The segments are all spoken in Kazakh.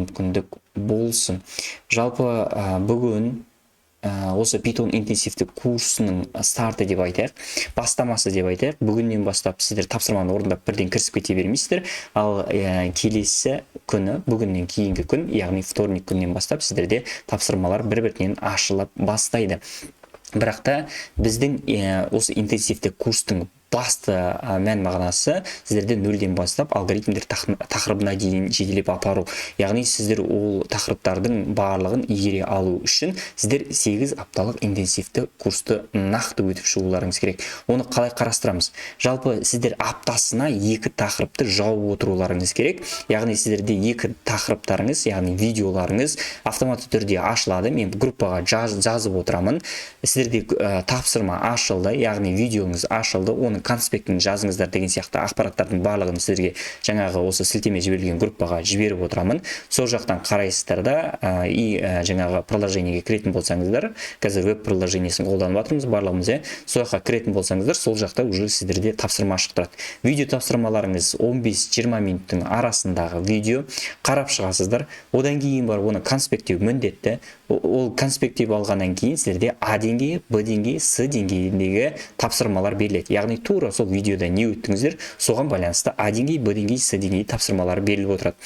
мүмкіндік болсын. Жалпы бүгін осы Python интенсивті курсының старты деп айтайық, бастамасы деп айтайық. Бүгіннен бастап сіздер тапсырманы орындап бірден кірісіп кете бермейсіздер, ал келесі күні, бүгіннен кейінгі күн, яғни вторник күннен бастап сіздерде тапсырмалар бір-бірінен ашылып бастайды. Бірақ та біздің осы интенсивті курстың басты мән мағынасы сіздерде нөлден бастап алгоритмдер тақырыбына дейін жеделеп апару. Яғни сіздер ол тақырыптардың барлығын игере алу үшін сіздер 8 апталық интенсивті курсты нақты өтіп шығуларыңыз керек. Оны қалай қарастырамыз? Жалпы сіздер аптасына 2 тақырыпты жауып отыруларыңыз керек. Яғни сіздерде 2 тақырыптарыңыз, яғни видеоларыңыз автоматты түрде ашылады. Мен группаға жазып отырамын. Сіздерде тапсырма ашылды, яғни видеоңыз ашылды. Оны конспектін жазыңыздар деген сияқты ақпараттардың барлығын сіздерге жаңағы осы сілтеме жіберілген группаға жіберіп отырамын. Сол жақтан қарайсыздар да, жаңағы приложениеге кіретін болсаңыздар, қазір веб приложениесін қолданып жатырмыз барлығымыз, сол жаққа кіретін болсаңыздар, сол жақта уже сіздерде тапсырма ашық тұрады. Видео тапсырмаларыңыз 15-20 минуттың арасындағы видео қарап шығасыздар. Одан кейін бар оны конспектеу міндетті. Ол конспектеп алғаннан кейін сіздерде А деңгейі, Б деңгейі, С деңгейіндегі тапсырмалар беріледі. Яғни тура сол видеода не өттіңіздер, соған байланысты А деңгейі, Б деңгейі, С деңгейі тапсырмалар беріліп отырады.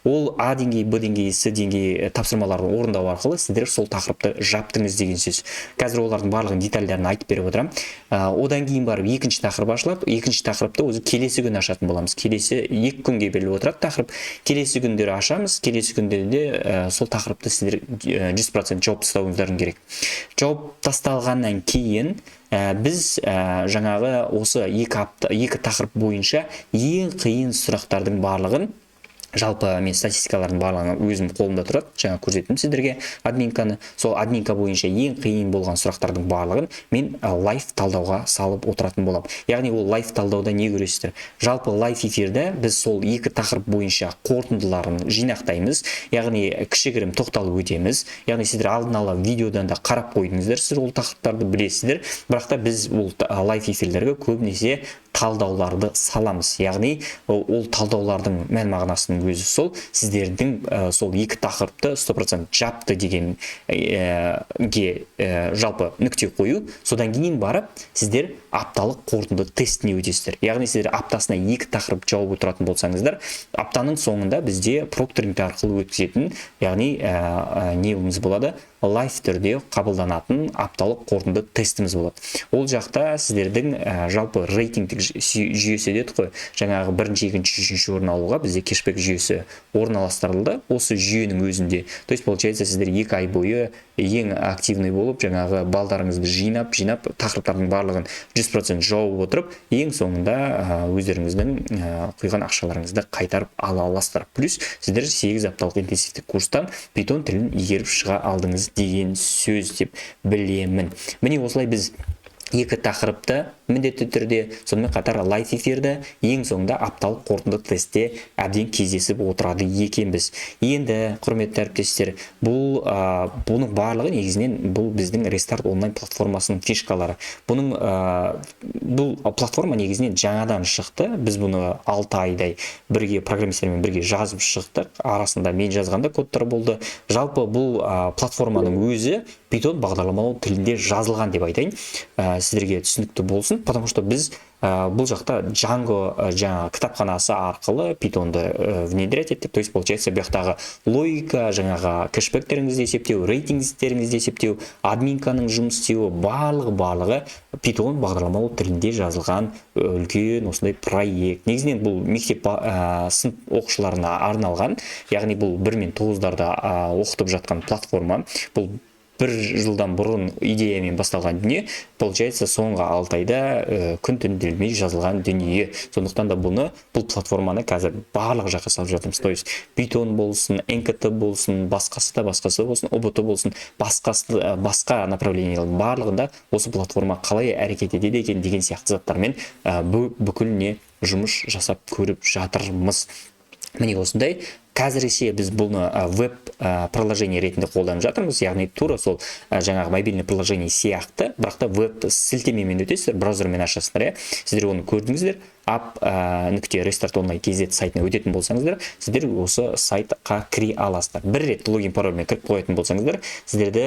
Ол А деңгейі, Б деңгейі, С деңгейі тапсырмаларын орындау арқылы сіздер сол тақырыпты жаптыңыз деген сөз. Қазір олардың барлығын детальдарын айтып беріп отырам. Одан кейін барып екінші тақырып ашылады. Екінші тақырыпты өзі келесі күн ашатын боламыз. Келесі 2 күнге беріліп отырады тақырып. Келесі күндері ашамыз. Келесі күндерде сол тақырыпты сіздер 100% жауып тастауыңыздарың керек. Жауып тасталғаннан кейін біз жаңағы осы 2 тақырып бойынша ең қиын сұрақтардың барлығын, жалпы мен статистикалардың барлығын өзім қолымда тұрады, жаңа көрсеттім сіздерге админканы. Сол админка бойынша ең қиын болған сұрақтардың барлығын мен лайв талдауға салып отыратын болам. Яғни ол лайв талдауда не көресіздер? Жалпы лайв эфирде біз сол 2 тақырып бойынша қорытындыларын жинақтаймыз, яғни кішігірім тоқталып өтеміз. Яғни сіздер алдын ала видеодан да қарап қойдыңыздар, сіз ол тақырыптарды білесіздер. Бірақ та біз ол лайв эфирлерге көбінесе талдауларды саламыз. Яғни ол талдаулардың мән мағынасының өзі сол, сіздердің сол 2 тақырыпты 100% жапты дегенге жалпы нүкте қою. Содан кейін барып сіздер апталық қорытынды тестіне өтесіздер. Яғни сіздер аптасына 2 тақырып жауып отыратын болсаңыздар, аптаның соңында бізде прокторинг арқылы өткізетін, яғни неміз болады, лайв түрде қабылданатын апталық қорытынды тестіміз болады. Ол жақта сіздердің жалпы рейтингтік жүйесі дедік қой, жаңағы 1-ші, 2-ші, 3-ші орын алуға бізде кешбек жүйесі орналастырылды. Осы жүйенің өзінде, то есть получается сіздер 2 ай бойы ең активный болып, жаңағы балдарыңызды жинап, тақырыптардың барлығын 100% жауып отырып, ең соңында өздеріңіздің құйған ақшаларыңызды қайтарып ала аласыздар. Плюс сіздер 8 апталық интенсивті курстан Python тілін игеріп шыға алдыңыз деген сөз деп білемін. Міне осылай біз 2 тақырыпты міндетті түрде, сонымен қатар лайв эфирді, ең соңында апталық қорытынды тестте әбден кездесіп отырады екенбіз. Енді, құрметті әріптестер, бұның барлығы негізінен бұл біздің Restart онлайн платформасының фишкалары. Бұл платформа негізінен жаңадан шықты. Біз бұны 6 айдай бірге программистермен бірге жазып шықтық. Арасында мен жазғанда кодтар болды. Жалпы бұл платформаның өзі Python бағдарламалау тілінде жазылған деп айтайын. Сіздерге түсінікті болсын, потому что біз бұл жақта Django кітапханасы арқылы Pythonды внедрять еттік. То есть, получается, бұяқтағы логика, жаңағы кэшбэктеріңізді есептеу, рейтингтеріңізді есептеу, админканың жұмыс істеуі, барлығы Python бағдарламалау тілінде жазылған үлкен осындай проект. Негізінен бұл мектеп сынып оқушыларына арналған, яғни бұл 1 мен 9-дарда оқытып жатқан платформа. Бұл 1 жылдан бұрын идеямен басталған дүние, получается, соңғы 6 айда күн түн делмей жазылған дүние. Сондықтан да бұл платформаны қазір барлық жаққа салып жатырмыз. То есть Python болсын, NKT болсын, басқасы болсын, OBT болсын, басқа направлениялардың барлығында осы платформа қалай әрекет етеді екен деген сияқты заттармен бүкіліне жұмыс жасап көріп жатырмыз. Міне осындай Қазірше біз бұны веб приложение ретінде қолданып жатырмыз, яғни тура сол жаңағы мобильный приложение сияқты, бірақ та веб сілтемемен өтесіздер, браузермен ашасыздар, сіздер оны көрдіңіздер. app.restart online kz сайтына өтетін болсаңыздар, сіздер осы сайтқа кіре аласыздар. Бір рет логин парольмен кіріп қоятын болсаңыздар, сіздерде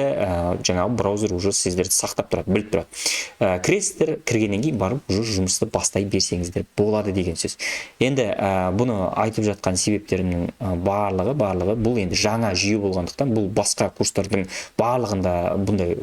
жаңағы браузер уже сіздерді сақтап тұрады, біліп тұрады. Кіресіздер, кіргеннен кейін барып уже жұмысты бастай берсеңіздер болады деген сөз. Енді бұны айтып жатқан себептерімнің барлығы бұл енді жаңа жүйе болғандықтан, бұл басқа курстардың барлығында бұндай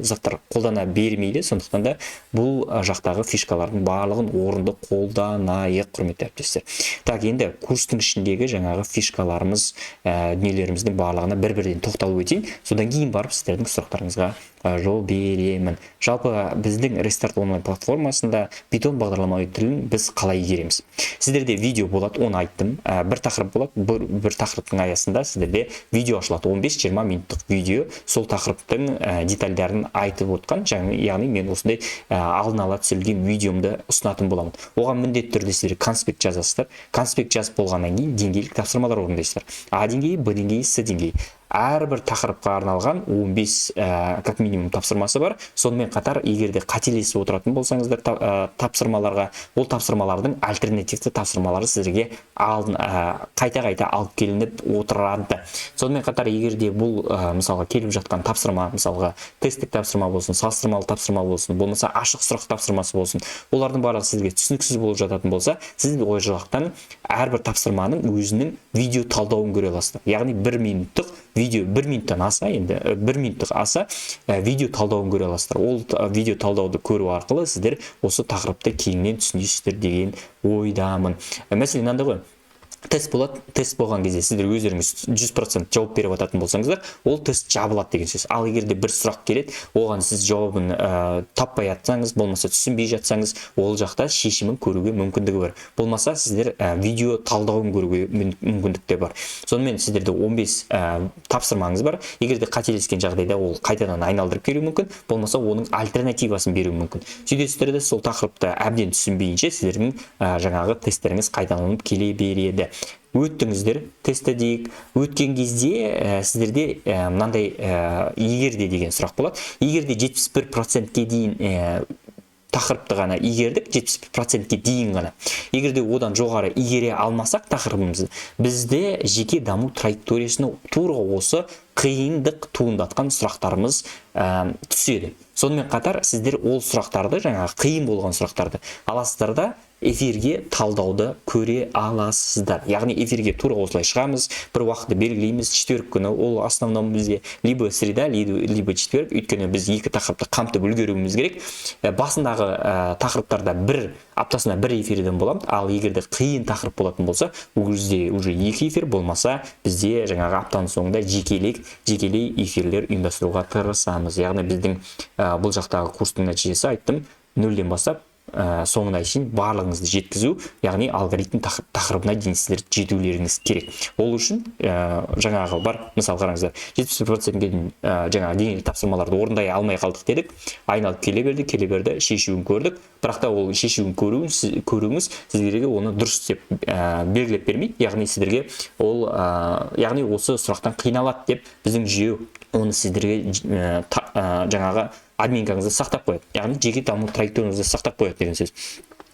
заттар қолдана бермейді, сондықтан да бұл жақтағы фишкалардың барлығын орынды қолданайық, құрметті әріптестер. Так, енді курстың ішіндегі жаңағы фишкаларымыз, дүниелеріміздің барлығына бір-бірден тоқталып өтейін, содан кейін барып сіздердің сұрақтарыңызға жол беремін. Жалпы біздің Restart Online платформасында Python бағдарламалық тілін біз қалай игереміз? Сіздерде видео болады, оны айттым. Бір тақырып болады, бір тақырыптың аясында сіздерде видео ашылады. 15-20 минуттық видео сол тақырыптың детальдарын айтып отқан, яғни мен осындай алдын ала түсірілген видеомды ұсынатын боламын. Оған міндетті түрде сіздер конспект жазасыздар. Конспект жазып болғаннан кейін деңгейлік тапсырмалар орындайсыздар. А деңгейі, Б деңгейі, С деңгейі. Әрбір тақырыпқа арналған 15 как минимум тапсырмасы бар. Сонымен қатар, егер де қателесіп отыратын болсаңыздар тапсырмаларға, ол тапсырмалардың альтернативті тапсырмалары сіздерге қайта-қайта алып келініп отырады. Сонымен қатар, егер де бұл мысалға келіп жатқан тапсырма, мысалға тесттік тапсырма болсын, салыстырмалы тапсырма болсын, болмаса ашық сұрақ тапсырмасы болсын, олардың барлығы сізге түсініксіз болып жататын болса, сіз ой жақтан әрбір тапсырманың өзінің видео талдауын көре аласыздар. Яғни 1 минуттық видео 1 минуттан аса, енді 1 минуттық аса видео талдауын көре аласыздар. Ол видео талдауды көру арқылы сіздер осы тақырыпты кеңінен түсінесіздер деген ойдамын. Мәселен, мынандай ғой. Тест болады, тест болған кезде сіздер өздеріңіз 100% жауап беріп жататын болсаңыздар, ол тест жабылады деген сөз. Ал егер де бір сұрақ келеді, оған сіз жауабын таппай жатсаңыз, болмаса түсінбей жатсаңыз, ол жақта шешімін көруге мүмкіндігі бар. Болмаса сіздер видео талдауын көруге мүмкіндіктер бар. Сонымен сіздерде 15 тапсырмаңыз бар. Егер де қателескен жағдайда ол қайтадан айналдырып беруі мүмкін, болмаса оның альтернативасын беруі мүмкін. Сөйтесіздер де сол тақырыпты әбден түсінбейінше сіздердің жаңағы тесттеріңіз қайталанып келе береді. Өттіңіздер, тестті дейік. Өткен кезде сіздерде мынандай егерде деген сұрақ болады. Егерде 71%-ке дейін тақырыпты ғана игердік, 70%-ке дейін ғана. Егерде одан жоғары игере алмасақ тақырыбымызды, бізде жеке даму траекториясына тура осы қиындық туындатқан сұрақтарымыз түседі. Сонымен қатар сіздер ол сұрақтарды, жаңағы қиын болған сұрақтарды аласыздар да эфирге талдауды көре аласыздар. Яғни эфирге тура осылай шығамыз, бір уақытты белгілейміз, четверг күні, ол основном бізде либо среда, либо четверг, өйткені біз екі тақырыпты қамтып үлгеруіміз керек. Басындағы тақырыптарда аптасына бір эфирден боламыз, ал егерде қиын тақырып болатын болса, ол кезде уже екі эфир, болмаса бізде жаңағы аптаның соңында жекелей эфирлер ұйымдастыруға тырысамыз. Яғни біздің бұл жақтағы курстың нәтижесі айттым, 0-ден бастап соңына шейін барлығыңызды жеткізу, яғни алгоритм тақырыбына дейін сіздер жетулеріңіз керек. Ол үшін жаңағы бар, мысал қараңыздар, 70%-ге дейін жаңағы деңгейлік тапсырмаларды орындай алмай қалдық дедік, айналып келе берді, шешуін көрдік, бірақ та ол шешуін көруіңіз сіздерге оны дұрыс деп белгілеп бермейді, яғни сіздерге ол яғни осы сұрақтан қиналады деп біздің жүйе оны сіздерге жаңағы админкаңызды сақтап қояды. Яғни жеке даму траекторияңызды сақтап қояды деген сөз.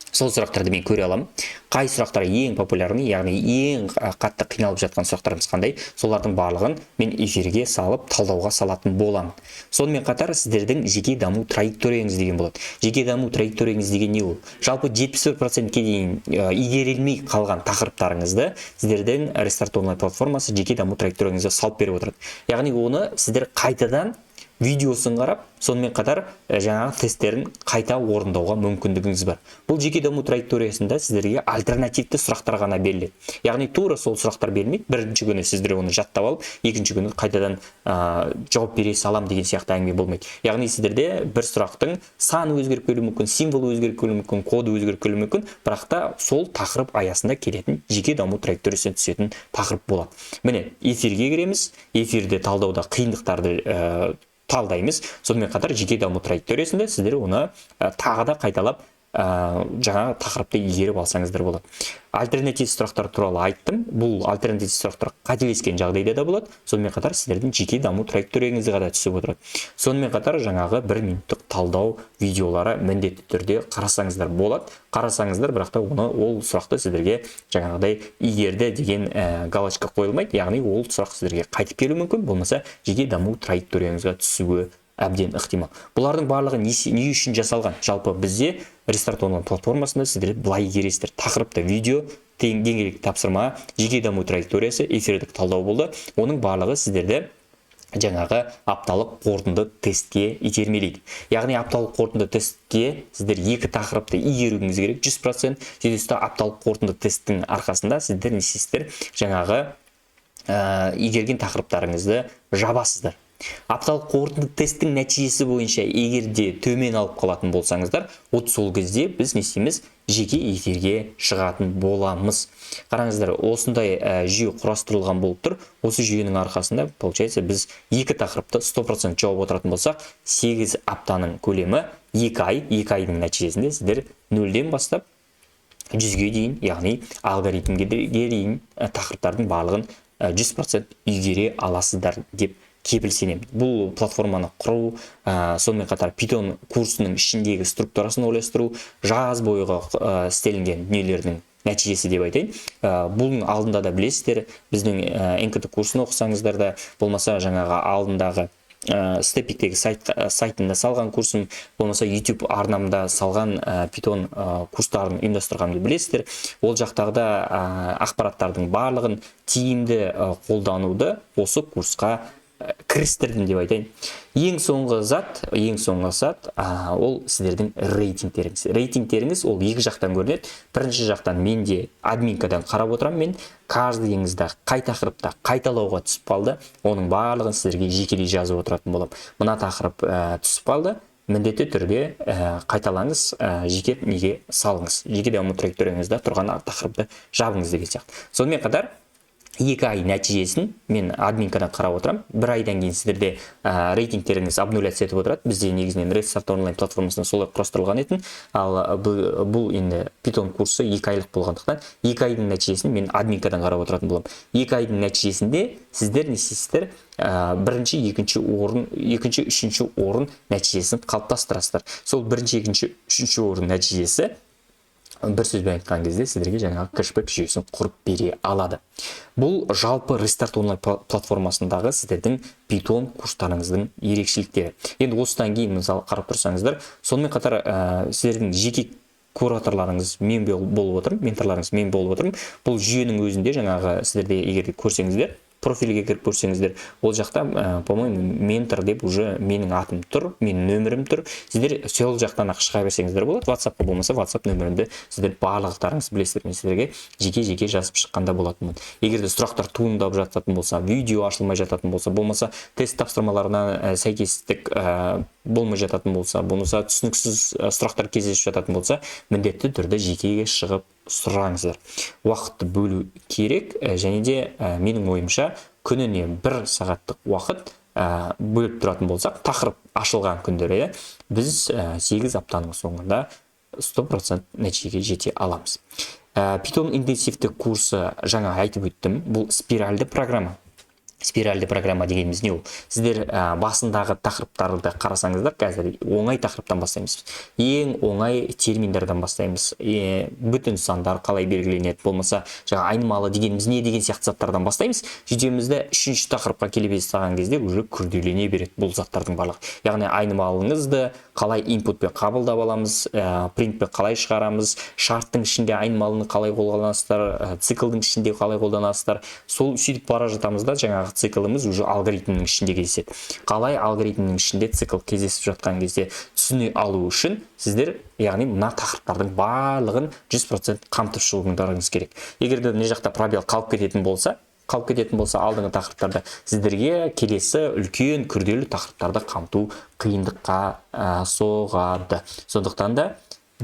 Сол сұрақтарды мен көре аламын. Қай сұрақтар ең популярны, яғни ең қатты қиналып жатқан сұрақтарымыз қандай, солардың барлығын мен эфирге салып, талдауға салатын боламын. Сонымен қатар сіздердің жеке даму траекторияңыз деген болады. Жеке даму траекторияңыз деген не ол? Жалпы 71%-ке дейін игерілмей қалған тақырыптарыңызды сіздердің Restart Online платформасы жеке даму траекторияңызды салып беріп отырады. Яғни оны сіздер қайтадан видеосын қарап, сонымен қатар жаңағы тесттерін қайта орындауға мүмкіндігіңіз бар. Бұл жеке даму траекториясында сіздерге альтернативті сұрақтар ғана беріледі. Яғни тура сол сұрақтар берілмейді. Бірінші күні сіздер оны жаттап алып, екінші күні қайтадан жауап бере салам деген сияқты әңгіме болмайды. Яғни сіздерде бір сұрақтың саны өзгеріп келуі мүмкін, символы өзгеріп келуі мүмкін, коды өзгеріп келуі мүмкін, бірақ та сол тақырып аясында келетін жеке даму траекториясына түсетін тақырып болады. Міне, эфирге кіреміз. Эфирде талдауда қиындықтарды талдаймыз. Сонымен қатар жеке даму траекториясында сіздер оны тағы да қайталап жаңа тақырыпты игеріп алсаңыздар болады. Альтернатив сұрақтар туралы айттым. Бұл альтернатив сұрақтар қателескен жағдайда да болады. Сонымен қатар сіздердің жеке даму траекторияңызға ғана түсіп отырады. Сонымен қатар жаңағы 1 минуттық талдау видеолары міндетті түрде қарасаңыздар болады. Қарасаңыздар, бірақ та ол сұрақты сіздерге жаңағыдай игерді деген галочка қойылмайды. Яғни ол сұрақ сіздерге қайтып келуі мүмкін, болмаса жеке даму траекторияңызға түсуі әбден ықтимал. Бұлардың барлығы не үшін жасалған? Жалпы бізде Рестарт онлайн платформасында сіздер былай игересіздер. Тақырыпты видео, деңгейлік тапсырма, жеке даму траекториясы, эфирдік талдау болды. Оның барлығы сіздерді жаңағы апталық қорытынды тестке итермелейді. Яғни апталық қорытынды тестке сіздер 2 тақырыпты игеруіңіз керек 100%. Сөйтсе апталық қорытынды тесттің арқасында сіздер не істейсіздер? Жаңағы игерген тақырыптарыңызды жабасыздар. Апталық қорытынды тесттің нәтижесі бойынша егер де төмен алып қалатын болсаңыздар, сол кезде біз не істейміз? Жеке эфирге шығатын боламыз. Қараңыздар, осындай жүйе құрастырылған болып тұр. Осы жүйенің арқасында, получается, біз 2 тақырыпты 100% жауап отыратын болсақ, 8 аптаның көлемі 2 ай, 2 айдың нәтижесінде сіздер 0-ден бастап 100-ге дейін, яғни алгоритмге дейін тақырыптардың барлығын 100% игере аласыздар деп кепіл сенемін. Бұл платформаны құру, сонымен қатар Python курсының ішіндегі структурасын ойластыру, жаз бойға істелінген дүниелердің нәтижесі деп айтайын. Бұның алдында да білесіздер, біздің НКТ курсын оқысаңыздар да, болмаса жаңағы алдындағы Степиктегі сайтында салған курсым, болмаса YouTube арнамда салған Python курстарын ұйымдастырғанымды білесіздер. Ол жақтағыда ақпараттардың барлығын тиімді қолдануды осы курсқа кірістірдім деп айтайын. Ең соңғы зат, ол сіздердің рейтингтеріңіз. Рейтингтеріңіз ол 2 жақтан көрінеді. Бірінші жақтан менде админкадан қарап отырам, мен каждыйыңызда қай тақырыпта қайталауға түсіп қалды, оның барлығын сіздерге жекелей жазып отыратын болам. Мына тақырып түсіп қалды, міндетті түрде қайталаңыз, жеке неге салыңыз. Жеке даму траекторияңызда тұрған тақырыпты жабыңыз деген сияқты. Сонымен қатар 2 ай нәтижесін мен админкадан қарап отырам. 1 айдан кейін сіздерде рейтингтеріңіз обнуляция етіп отырады. Бізде негізінен Рестарт онлайн платформасында солай құрастырылған етін. Ал бұл енді Python курсы 2 айлық болғандықтан 2 айдың нәтижесін мен админкадан қарап отыратын болам. 2 айдың нәтижесінде сіздер не істейсіздер? Бірінші, үшінші орын нәтижесін қалыптастырасыздар. Сол бірінші, үшінші орын нәтижесі бір сөзбен айтқан кезде сіздерге жаңағы кэшбэк жүйесін құрып бере алады. Бұл жалпы Рестарт онлайн платформасындағы сіздердің Python курстарыңыздың ерекшеліктері. Енді осыдан кейін мысалы қарап тұрсаңыздар, сонымен қатар сіздердің жеке кураторларыңыз мен болып отырмын, менторларыңыз мен болып отырмын. Бұл жүйенің өзінде жаңағы сіздерде егер көрсеңіздер, профильге кіріп көрсеңіздер, ол жақта, по-моему, ментор деп уже менің атым тұр, менің нөмірім тұр. Сіздер сол жақтан ақ шыға берсеңіздер болады. WhatsApp-қа болмаса, WhatsApp нөмірімді сіздер барлықтарыңыз білесіздер, мен сіздерге жеке жазып шыққанда болатынмын. Егер де сұрақтар туындап жататын болса, видео ашылмай жататын болса, болмаса тест тапсырмаларына сәйкестік болмай жататын болса, болмаса түсініксіз сұрақтар кездесіп жататын болса, міндетті түрде жекеге шығып сұраңыздар. Уақытты бөлу керек, және де менің ойымша күніне 1 сағаттық уақыт бөліп тұратын болсақ, тақырып ашылған күндері біз 8 аптаның соңында 100% нәтижеге жете аламыз. Python интенсивті курсы жаңа айтып өттім, бұл спиральді программа. Спиральді программа дегеніміз не ол? Сіздер басындағы тақырыптарды қарасаңыздар, қазір оңай тақырыптан бастаймыз. Ең оңай терминдерден бастаймыз. Бүтін сандар қалай белгіленеді, болмаса жаңа айнымалы дегеніміз не деген сияқты заттардан бастаймыз. Жетемізді 3-ші тақырыпқа келе бастаған кезде уже күрделене береді бұл заттардың барлығы. Яғни айнымалыңызды қалай инпутпен қабылдап аламыз, принтпен қалай шығарамыз, шарттың ішінде айнымалыны қалай қолданасыздар, циклдың ішінде қалай қолданасыздар. Сол сөйтіп бара жатамызда жаңағы циклымыз уже алгоритмнің ішінде кездеседі. Қалай алгоритмнің ішінде цикл кездесіп жатқан кезде түсіне алу үшін сіздер, яғни мына тақырыптардың барлығын 100% қамтып шығуыңдарыңыз керек. Егер де мына жақта пробел қалып кететін болса, алдыңғы тақырыптарда сіздерге келесі үлкен күрделі тақырыптарды қамту қиындыққа соғады. Сондықтан да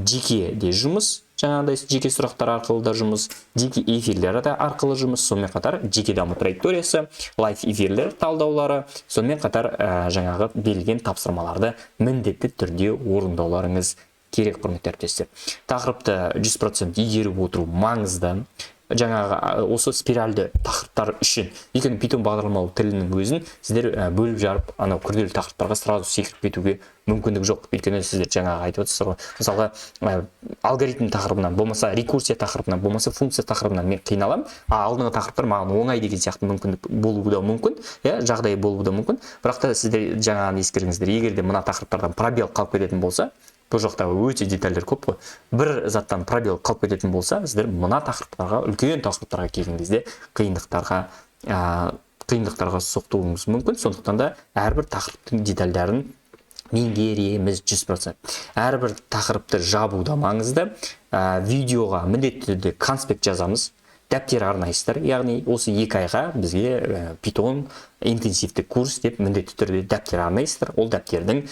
жеке де жұмыс, жаңағыдай жеке сұрақтар арқылы да жұмыс, жеке эфирлері де арқылы жұмыс, сонымен қатар жеке даму траекториясы, лайф эфирлер талдаулары, сонымен қатар жаңағы берілген тапсырмаларды міндетті түрде орындауларыңыз керек, құрметті әріптестер. Тақырыпты 100% игеріп отыру маңызды. Жаңағы осы спиральді тақырыптар үшін, өйткені Python бағдарламалау тілінің өзін сіздер бөліп жарып, анау күрделі тақырыптарға сразу секіріп кетуге мүмкіндік жоқ. Өйткені сіздер жаңағы айтып отырсыздар ғой. Мысалға, алгоритм тақырыбынан, болмаса рекурсия тақырыбынан, болмаса функция тақырыбынан мен қиналамын, алдыңғы тақырыптар маған оңай деген сияқты мүмкіндік болуы да мүмкін, жағдай болуы да мүмкін. Бірақ та сіздер жаңағыны ескеріңіздер, егер де мына тақырыптардан пробел қалып кететін болса, бұл жақта өте детальдер көп қой. Бір заттан пробел қалып кететін болса, сіздер мына тақырыптарға, үлкен тақырыптарға келген кезде қиындықтарға соқтуыңыз мүмкін. Сондықтан да әрбір тақырыптың детальдарын меңгереміз 100%. Әрбір тақырыпты жабу да маңызды. Видеоға міндетті түрде конспект жазамыз. Дәптер арнайсыздар, яғни осы 2 айға бізге Python интенсивті курс деп міндетті түрде дәптер арнайсыздар. Ол дәптердің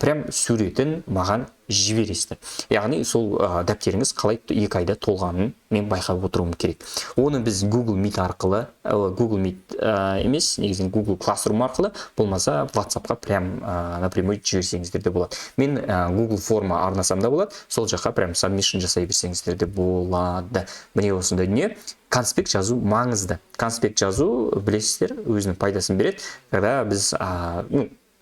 прям суретін маған жібересіздер. Яғни сол дәптеріңіз қалай 2 айда толғанын мен байқап отыруым керек. Оны біз Google Meet арқылы, Google Meet емес, негізінен Google Classroom арқылы, болмаса WhatsApp-қа прям напрямую жіберсеңіздер де болады. Мен Google форма арнасам да болады, сол жаққа прям submission жасай берсеңіздер де болады. Міне осындай дүние. Конспект жазу маңызды. Конспект жазу, білесіздер, өзінің пайдасын береді. Когда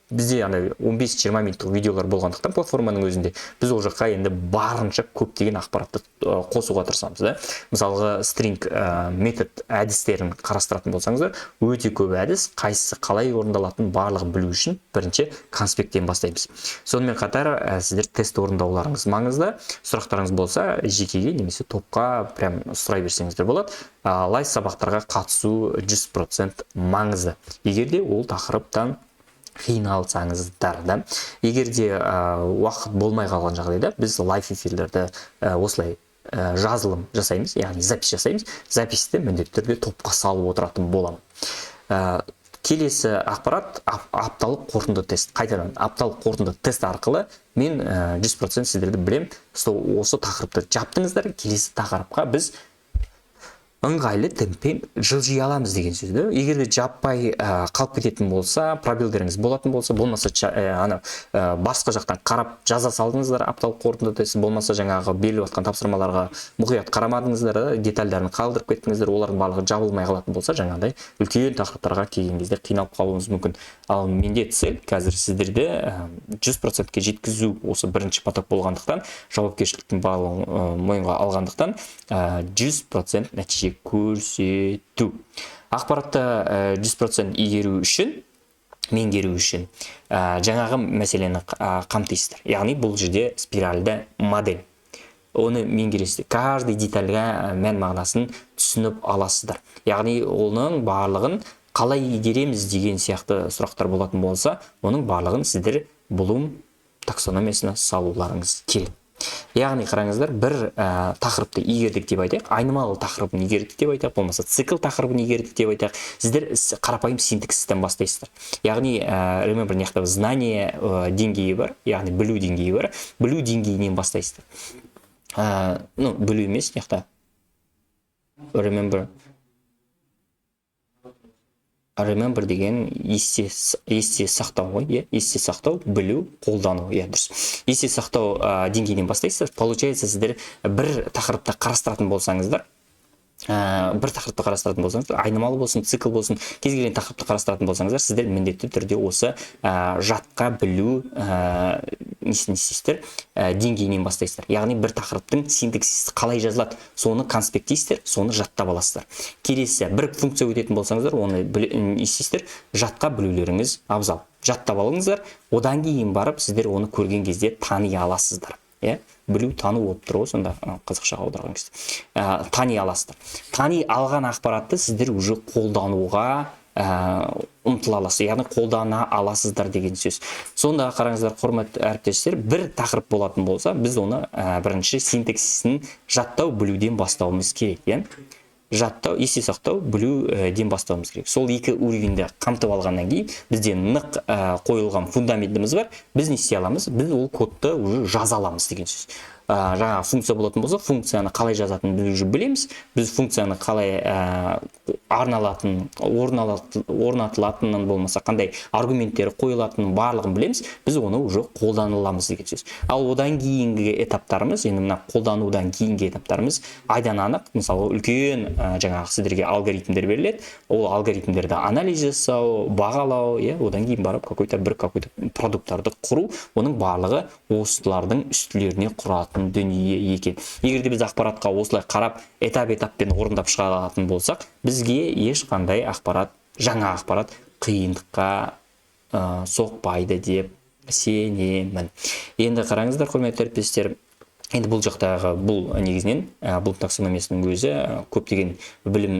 бізде 15-20 минуттық видеолар болғандықтан платформаның өзінде біз ол жаққа енді барынша көптеген ақпаратты қосуға тырысамыз, да. Мысалға, стринг метод әдістерін қарастыратын болсаңыздар, өте көп әдіс, қайсысы қалай орындалатынын барлығын білу үшін бірінші конспекттен бастаймыз. Сонымен қатар сіздер тест орындауларыңыз маңызды. Сұрақтарыңыз болса, жекеге немесе топқа прям сұрай берсеңіздер болады. Лайв сабақтарға қатысу 100% маңызды. Егер де ол тақырыптан қиналсаңыздар да. Егер де уақыт болмай қалған жағдайда біз лайв эфирлерді осылай жазылым жасаймыз, яғни запись жасаймыз. Записьті міндетті түрде топқа салып отыратын боламын. Келесі ақпарат апталық қорытынды тест. Қайтадан апталық қорытынды тест арқылы мен 100% сіздерді білем. Осы тақырыпты жаптыңыздар, келесі тақырыпқа біз ыңғайлы темппен жылжи аламыз деген сөз. Егер де жаппай қалып кететін болса, пробелдеріңіз болатын болса, болмаса басқа жақтан қарап жаза салдыңыздар апталық қорытынды тест, болмаса жаңағы беріліп жатқан тапсырмаларға мұқият қарамадыңыздар, детальдарын қалдырып кеттіңіздер, олардың барлығы жабылмай қалатын болса, жаңағыдай үлкен тақырыптарға келген кезде қиналып қалуыңыз мүмкін. Ал менде цель қазір сіздерді 100%-ке жеткізу, осы бірінші поток болғандықтан, жауапкершіліктің барлығын мойынға алғандықтан 100% нәтиже көрсету. Ақпаратты 100% меңгеру үшін жаңағы мәселені қамтисыздар. Яғни бұл жерде спиральді модель. Оны меңгересіздер. Каждый детальға мән мағынасын түсініп аласыздар. Яғни оның барлығын қалай игереміз деген сияқты сұрақтар болатын болса, оның барлығын сіздер Bloom таксономиясына салуларыңыз керек. Яғни қараңыздар, бір тақырыпты игердік деп айтайық, айнымалы тақырыбын игердік деп айтайық, болмаса цикл тақырыбын игердік деп айтайық. Сіздер қарапайым синтаксистен бастайсыздар. Яғни, remember, неқта знание деңгейі бар, яғни білу деңгейі бар. Білу деңгейінен бастайсыздар. Білу емес, неқта remember деген есте сақтау ғой, есте сақтау, білу, қолдану, дұрыс. Есте сақтау деңгейінен бастайсыздар. Получается, сіздер бір тақырыпты қарастыратын болсаңыздар, айнымалы болсын, цикл болсын, кез келген тақырыпты қарастыратын болсаңыздар, сіздер міндетті түрде осы жатқа білу деңгейінен бастайсыздар. Яғни бір тақырыптың синтаксисі қалай жазылады, соны конспектейсіздер, соны жаттап аласыздар. Келесі бір функция өтетін болсаңыздар, оны естейсіздер, жатқа білулеріңіз абзал. Жаттап алыңыздар, одан кейін барып сіздер оны көрген кезде тани аласыздар. Білу, тану болып тұр ғой, сонда қазақшаға аударған кезде. Тани аласыздар. Тани алған ақпаратты сіздер уже қолдануға ұмтыла аласыз, яғни қолдана аласыздар деген сөз. Сонда қараңыздар, құрметті әріптестер, бір тақырып болатын болса, біз оны бірінші синтаксисін жаттау, білуден бастауымыз керек. Жаттау, есте сақтау, білуден бастауымыз керек. Сол екі уровеньді қамтып алғаннан кейін бізде нық қойылған фундаментіміз бар. Біз не істей аламыз? Біз ол кодты уже жаза аламыз деген сөз. жаңа функция болатын болса, функцияны қалай жазатынын біз уже білеміз. Біз функцияны қалай орнатылатынын болмаса қандай аргументтері қойылатынын барлығын білеміз. Біз оны уже қолдана аламыз деген сөз. Ал одан кейінгі этаптарымыз, енді мына қолданудан кейінгі этаптарымыз айдан анық. Мысалы үлкен жаңағы сіздерге алгоритмдер беріледі. Ол алгоритмдерді анализ жасау, бағалау, одан кейін барып какой-то продукттарды құру, оның барлығы осылардың үстілеріне құратын дүние екен. Егер де біз ақпаратқа осылай қарап, этап-этаппен орындап шыға алатын болсақ, бізге ешқандай ақпарат, жаңа ақпарат қиындыққа соқпайды деп сенемін. Енді қараңыздар, құрметті әріптестер, енді бұл жақтағы бұл негізінен бұл таксономиясының өзі көптеген білім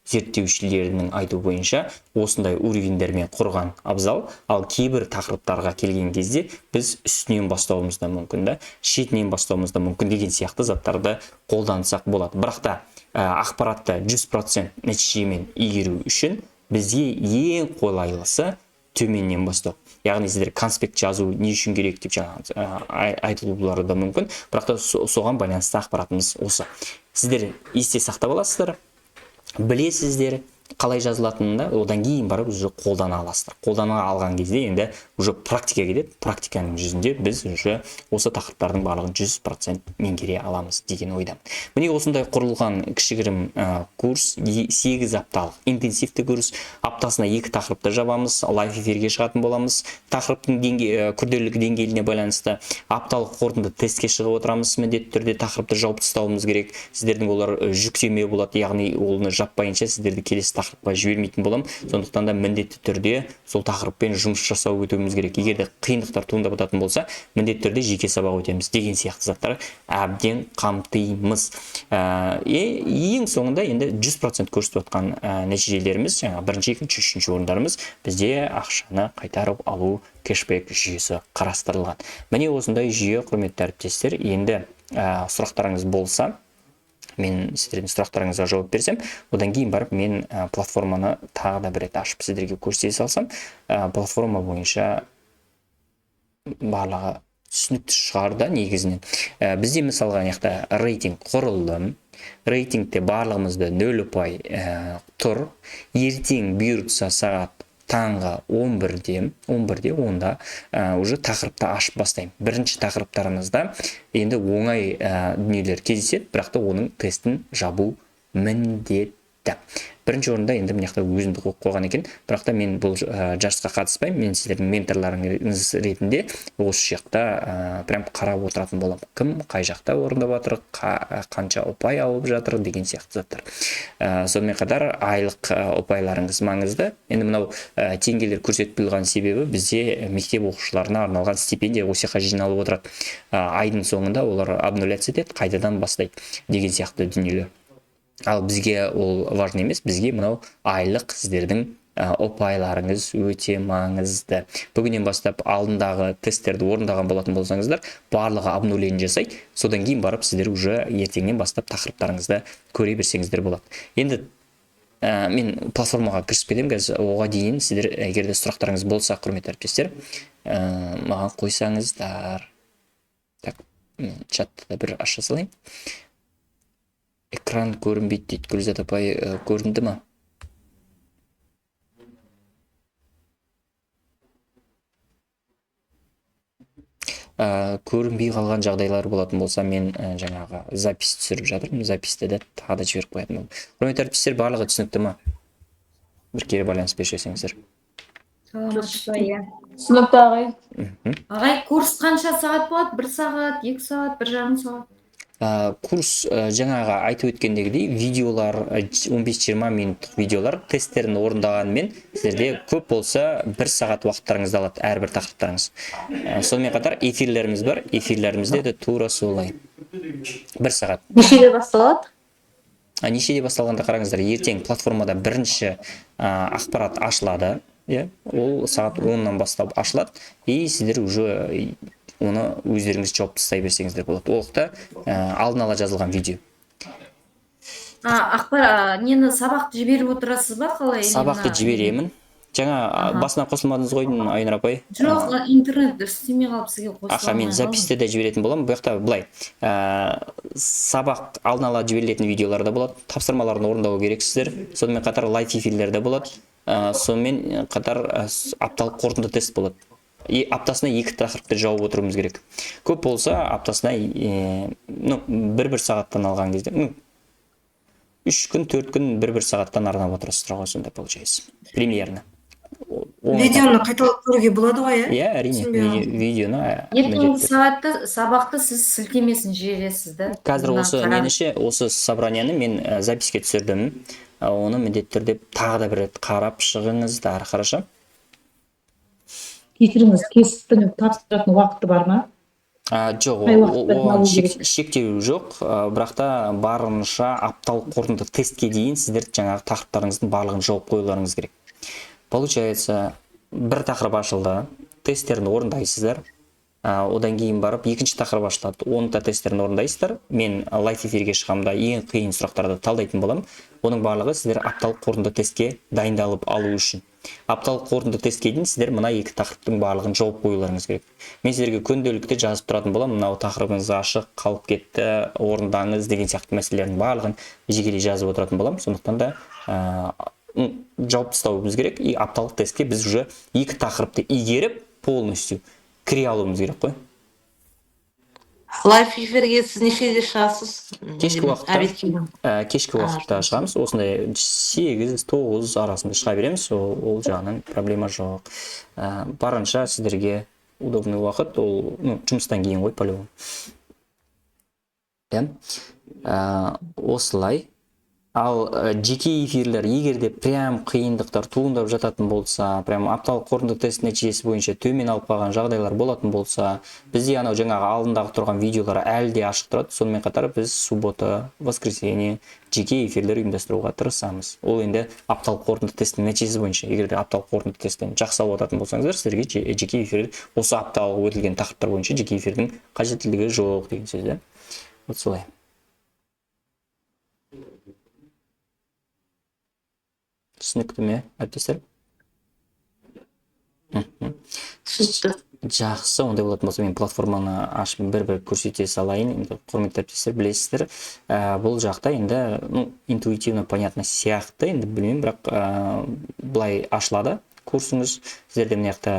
зерттеушілерінің айту бойынша осындай уровеньдермен құрған абзал. Ал кейбір тақырыптарға келген кезде біз үстінен бастауымыз да мүмкін, шетінен бастауымыз да мүмкін деген сияқты заттарды қолдансақ болады. Бірақ та ақпаратты 100% нәтижемен игеру үшін бізге ең қолайлысы төменнен бастау. Яғни сіздер конспект жазу не үшін керек деп жаңа айтылулары да мүмкін. Бірақ та соған байланысты ақпаратымыз осы. Сіздер есте сақтап аласыздар, білесіздер қалай жазылатынында, одан кейін барып уже қолдана аласыздар. Қолдана алған кезде енді уже практика кетеді. Практиканың жүзінде біз уже осы тақырыптардың барлығын 100% меңгере аламыз деген ойда. Міне осындай құрылған кішігірім курс, 8 апталық интенсивті курс. Аптасына 2 тақырыпты жабамыз, лайв эфирге шығатын боламыз. Тақырыптың күрделілік деңгейіне байланысты апталық қорытынды тестке шығып отырамыз. Міндетті түрде тақырыпты жауып тастауымыз керек. Сіздердің олар жүктеме болады, яғни оны жаппайынша сіздерді келесі тақырыпқа жібермейтін болам. Сондықтан да міндетті түрде сол тақырыппен жұмыс жасау өтуіміз керек. Егер де қиындықтар туындап жататын болса, міндетті түрде жеке сабақ өтеміз деген сияқты заттар әбден қамтимыз. Ең соңында енді 100% көрсетіп отқан нәтижелеріміз, жаңа бірінші, екінші, үшінші орындарымыз, бізде ақшаны қайтарып алу кэшбэк жүйесі қарастырылған. Міне осындай жүйе, құрметті әріптестер. Енді сұрақтарыңыз болса, мен сіздердің сұрақтарыңызға жауап берсем, одан кейін барып мен платформаны тағы да бір рет ашып сіздерге көрсете салсам, платформа бойынша барлығы түсінікті шығарда негізінен. Бізде мысалға яқта рейтинг құрылды. Рейтингте барлығымызды 0 ұпай тұр. Ертең бұйыртса сағат таңғы 11-де онда уже тақырыпты ашып бастаймын. Бірінші тақырыптарымызда енді оңай дүниелер кездеседі, бірақ та оның тестін жабу міндетті. Бірінші орында енді мынақта өзімді қойып қойған екен, бірақ та мен бұл жарысқа қатыспаймын. Мен сіздердің менторларыңыз ретінде осы жақта прям қарап отыратын боламын. Кім қай жақта орындап жатыр, қанша ұпай алып жатыр деген сияқты заттар. Сонымен қатар айлық ұпайларыңыз маңызды. Енді мынау теңгелер көрсетіп қойылған себебі бізде мектеп оқушыларына арналған стипендия осы жаққа жиналып отырады. Айдың соңында олар обнуляция етеді, қайтадан бастайды деген сияқты дүниелер. Ал бізге ол важны емес, бізге мынау айлық сіздердің ұпайларыңыз өте маңызды. Бүгіннен бастап алдындағы тесттерді орындаған болатын болсаңыздар, барлығы обнуление жасайды. Содан кейін барып сіздер уже ертеңнен бастап тақырыптарыңызды көре берсеңіздер болады. Енді мен платформаға кірісіп кетемін қазір. Оған дейін сіздер егер де сұрақтарыңыз болса, құрметті әріптестер, маған қойсаңыздар. Так, мен чатты да бір аша салайын. Экран көрінбейді дейді, Гүлзат апай, көрінді ма? Көрінбей қалған жағдайлар болатын болса, мен жаңағы запись түсіріп жатырмын. Записті де тағы да жіберіп қоятын. Құрметті әріптестер, барлығы түсінікті ма? Бір кері байланыс берсеңіздер. Түсінікті ағай. Ағай, курс қанша сағат болады? 1 сағат, 2 сағат, 1,5 сағат? Курс жаңаға айтып өткендегідей видеолар 15-20 минуттық видеолар тесттерін орындағанмен сіздерде көп болса 1 сағат уақыттарыңызды алады әрбір тақырыптарыңыз. Сонымен қатар эфирлеріміз бар. Эфирлерімізде де тура солай 1 сағат. Нешеде басталады? Нешеде басталғанда қараңыздар, ертең платформада бірінші ақпарат ашылады. Ол сағат 10-нан бастап ашылады. И сіздер уже оны өздеріңіз жауып тастай берсеңіздер болады. Олықта алдын ала жазылған видео. Нені сабақты жіберіп отырасыз ба қалай? Сабақты жіберемін. Жаңа басына қосылмадыңыз ғой Айнұр апай. Жоқ, интернет істемей қалып сізге қосыла Аха, мен записьте де жіберетін боламын. Бұл жақта былай, сабақ алдын ала жіберілетін видеолар да болады. Тапсырмаларын орындау керексіздер. Сонымен қатар лайв эфирлер де болады. Сонымен қатар апталық қорытынды тест болады. Аптасына 2 тақырыпты жауып отыруымыз керек. Көп болса, аптасына 1 сағаттан алған кезде, 3 күн, 4 күн 1 сағаттан арнап отырасыздар ғой, сонда получается. Примерно. Видеоны қайталап көруге болады ғой, иә? Иә, әрине, видеоны ертеңгі сағатты сабақты сіз сілтемесін жібересіз да. Қазір осы ненеше, осы собранияны мен записке түсірдім. Оны міндетті түрде тағы да бір рет қарап шығыңыздар, хорошо? Кешіріңіз, кесіптің тапсыратын уақыты бар ма? Жоқ, шектеу жоқ, бірақ та барынша апталық қорытынды тестке дейін сіздер жаңағы тақырыптарыңыздың барлығын жауып қоюларыңыз керек. Получается, бір тақырып ашылды, тесттерін орындайсыздар, одан кейін барып екінші тақырып ашылады, оны да тесттерін орындайсыздар. Мен лайв эфирге шығамда ең қиын сұрақтарды талдайтын боламын. Оның барлығы сіздер апталық қорытынды тестке дайындалып алу үшін. Апталық қорытынды тестке дейін сіздер мына 2 тақырыптың барлығын жауып қоюларыңыз керек. Мен сіздерге күнделікті жазып тұратын боламын, мынау тақырыбыңыз ашық, қалып кетті, орындаңыз деген сияқты мәселелердің барлығын жекелей жазып отыратын боламын. Сондықтан да жауап тастауымыз керек. И апталық тестке біз уже 2 тақырыпты игеріп, полностью кіре алуымыз керек қой. Лайф эфирге сіз нешеде шығасыз? Кешкі уақытта шығамыз. Осындай 8-9 арасында шыға береміз. Ол жағынан проблема жоқ. Барынша сіздерге удобный уақыт, ол жұмыстан кейін ғой, по-любому. Осылай. Ал жеке эфирлер, егерде прям қиындықтар туындап жататын болса, прям апталық қорытынды тест нәтижесі бойынша төмен алып қалған жағдайлар болатын болса, бізде анау жаңағы алдындағы тұрған видеолар әлі де ашық тұрады. Сонымен қатар біз суббота, воскресенье жеке эфирлер ұйымдастыруға тырысамыз. Ол енді апталық қорытынды тесттің нәтижесі бойынша. Егерде апталық қорытынды тесттен жақсы алып отыратын болсаңыздар, сіздерге жеке эфир осы апталық өтілген тақырыптар бойынша жеке эфирдің қажеттілігі жоқ деген сөз, да? Вот солай. Түсінікті ме, әріптестер? Жақсы, ондай болатын болса, мен платформаны ашып бір көрсете салайын. Құрметті әріптестер, білесіздер, бұл жақта енді интуитивно понятно сияқты, енді білмеймін, бірақ былай ашылады курсыңыз. Сіздерде мына жақта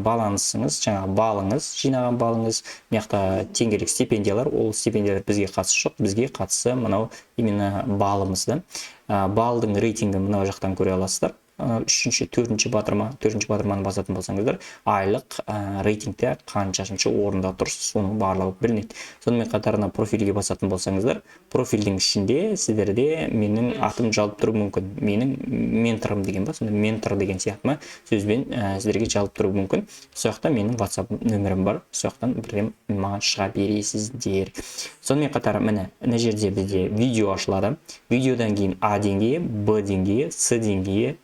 балансыңыз, жаңағы балыңыз, жинаған балыңыз, мына жақта теңгелік стипендиялар, ол стипендиялар бізге қатысы жоқ, бізге қатысы мынау именно балымызды. Балдың рейтингі мынау жақтан көре аласыздар. 3-4-ші батырманы басатын болсаңыздар, айлық рейтингте қаншашыншы орында тұрсыз, соның барлығы білінеді. Сонымен қатарына профильге басатын болсаңыздар, профильдің ішінде сіздерде менің атым жалып тұру мүмкін. Менің менторым деген ба, сонда ментор деген сияқты сөзбен сіздерге жалып тұру мүмкін. Сояқта менің WhatsApp нөмірім бар, сояқтан бірден маған шыға бересіздер. Сонымен қатар міне жерде бізде видео ашылады. Видеодан кейін А деңгейі, Б деңгейі, С деңгейі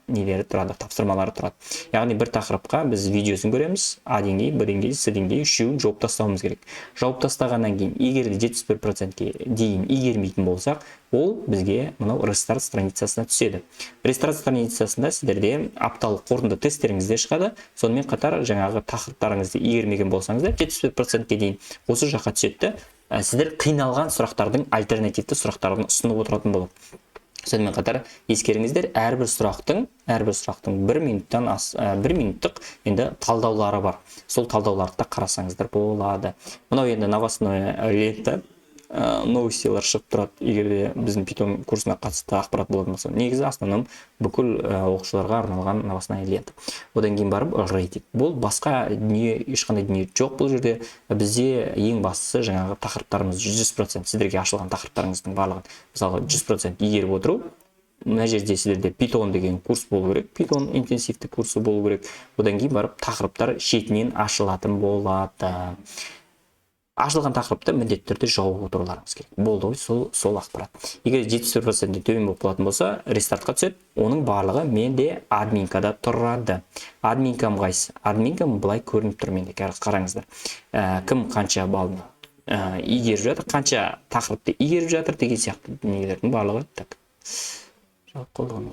нелері тұрады, тапсырмалары тұрады. Яғни бір тақырыпқа біз видеосын көреміз, А деңгейі, Б деңгейі, С деңгейі, үшеуін жауып тастауымыз керек. Жауып тастағаннан кейін, егер де 71%-ке дейін игермейтін болсақ, ол бізге мынау рестарт страницасына түседі. Рестарт страницасында сіздерде апталық қорытынды тесттеріңізде шығады. Сонымен қатар жаңағы тақырыптарыңызды игермеген болсаңыздар, 71%-ке дейін осы жаққа түседі. Сіздер қиналған сұрақтардың альтернативті сұрақтарын ұсынып отыратын болады. Сонымен қатар ескеріңіздер, әрбір сұрақтың 1 минуттық енді талдаулары бар. Сол талдауларды да қарасаңыздар болады. Мынау енді новостной лента, новостилар шығып тұрады, егерде біздің Python курсына қатысты ақпарат болатын болса. Негізі основном бүкіл оқушыларға арналған новостной лента. Одан кейін барып рейтинг. Бұл басқа дүние, ешқандай дүние жоқ бұл жерде. Бізде ең бастысы жаңағы тақырыптарымыз 100%, сіздерге ашылған тақырыптарыңыздың барлығын, мысалы 100% игеріп отыру. Мына жерде сіздерде Python деген курс болу керек, Python интенсивті курсы болу керек. Одан кейін барып тақырыптар шетінен ашылатын болады. Ашылған тақырыпты міндетті түрде жауып отыруларыңыз керек. Болды ғой, сол ақпарат. Егер 71%-де төмен болып қалатын болса, рестартқа түседі. Оның барлығы менде админкада тұрады. Админкам қайсы? Админкам былай көрініп тұр менде. Қараңыздар. Кім қанша балны игеріп жатыр, қанша тақырыпты игеріп жатыр деген сияқты дүниелердің барлығы. Так. Жауап қолдығын.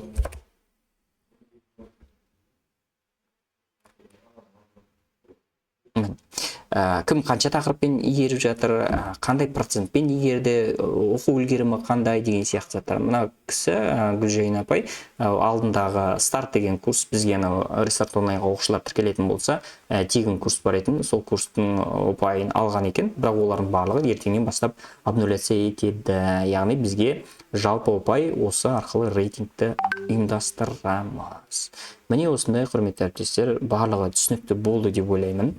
кім қанша тақырыппен игеріп жатыр, қандай процентпен игерді, оқу үлгерімі қандай деген сияқты заттар. Мына кісі Гүлжайна апай алдындағы старт деген курс бізге анау рестарт онлайнға оқушылар тіркелетін болса, тегін курс бар екен, сол курстың ұпайын алған екен, бірақ олардың барлығы ертеңнен бастап обнуляция етеді. Яғни бізге жалпы ұпай осы арқылы рейтингті ұйымдастырамыз. Міне осындай, құрметті әріптестер, барлығы түсінікті болды деп ойлаймын.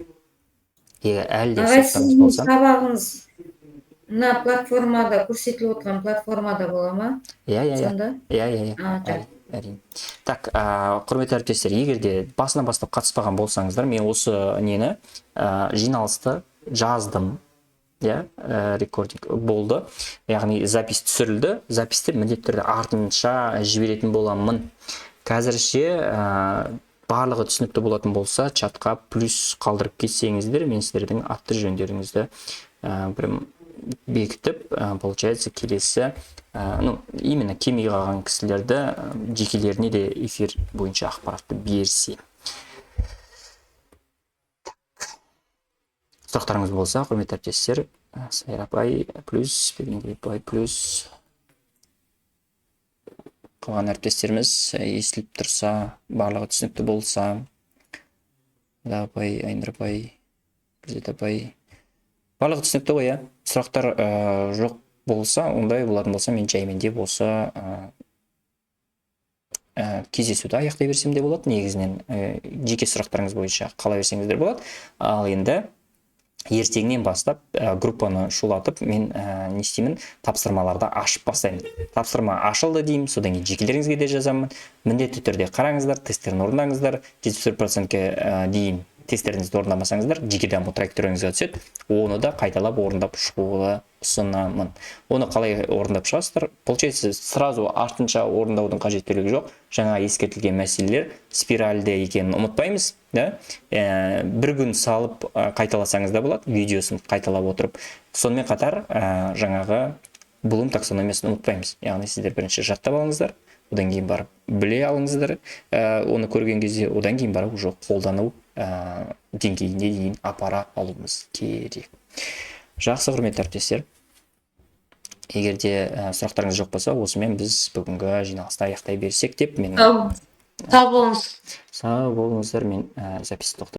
Әлі де Ағай, сұрақтарыңыз сіздің болса. сабағыңыз мына платформада, көрсетіліп отырған платформада бола ма? Сонда? Әрине. Так, құрметті әріптестер, егер де басынан бастап қатыспаған болсаңыздар, мен осы нені жиналысты жаздым. Рекординг болды. Яғни запись түсірілді. Записті міндетті түрде артынша жіберетін боламын. Қазірше барлығы түсінікті болатын болса, чатқа плюс қалдырып кетсеңіздер, мен сіздердің атты жөндеріңізді бекітіп, получается, келесі, именно кемей қалған кісілерді жекелеріне де эфир бойынша ақпаратты берсе. Сұрақтарыңыз болса, құрметті әріптестер, Сайра апай плюс, Бегенбек апай плюс. Қалған әріптестеріміз естіліп тұрса, барлығы түсінікті болса, апай, Айнұр апай, Күзет апай, барлығы түсінікті ғой, сұрақтар жоқ болса, ондай болатын болса, мен жаймен деп осы кездесуді аяқтай берсем де болады. Негізінен жеке сұрақтарыңыз бойынша қала берсеңіздер болады. Ал енді ертеңнен бастап группаны шулатып, мен не істеймін, тапсырмаларды ашып бастаймын. Тапсырма ашылды деймін, содан кейін жекелеріңізге де жазамын. Міндетті түрде қараңыздар, тесттерін орындаңыздар, 74%-ке дейін тесттеріңізді орындамасаңыздар, жеке даму траекторияңызға түседі. Оны да қайталап орындап шығуды ұсынамын. Оны қалай орындап шығасыздар? Получается, сразу артынша орындаудың қажеттілігі жоқ. Жаңа ескертілген мәселелер спиральде екенін ұмытпаймыз. Бір күн салып қайталасаңыз да болады, видеосын қайталап отырып. Сонымен қатар жаңағы Bloom таксономиясын ұмытпаймыз. Яғни сіздер бірінші жаттап алыңыздар, одан кейін барып біле алыңыздар. Оны көрген кезде одан кейін барып уже қолдану деңгейіне дейін апара алуымыз керек. Жақсы, құрметті әріптестер. Егер де сұрақтарыңыз жоқ болса, осымен біз бүгінгі жиналысты аяқтай берсек деп мен Сау болыңыз. Сау болыңыздар, мен записті тоқтатамын.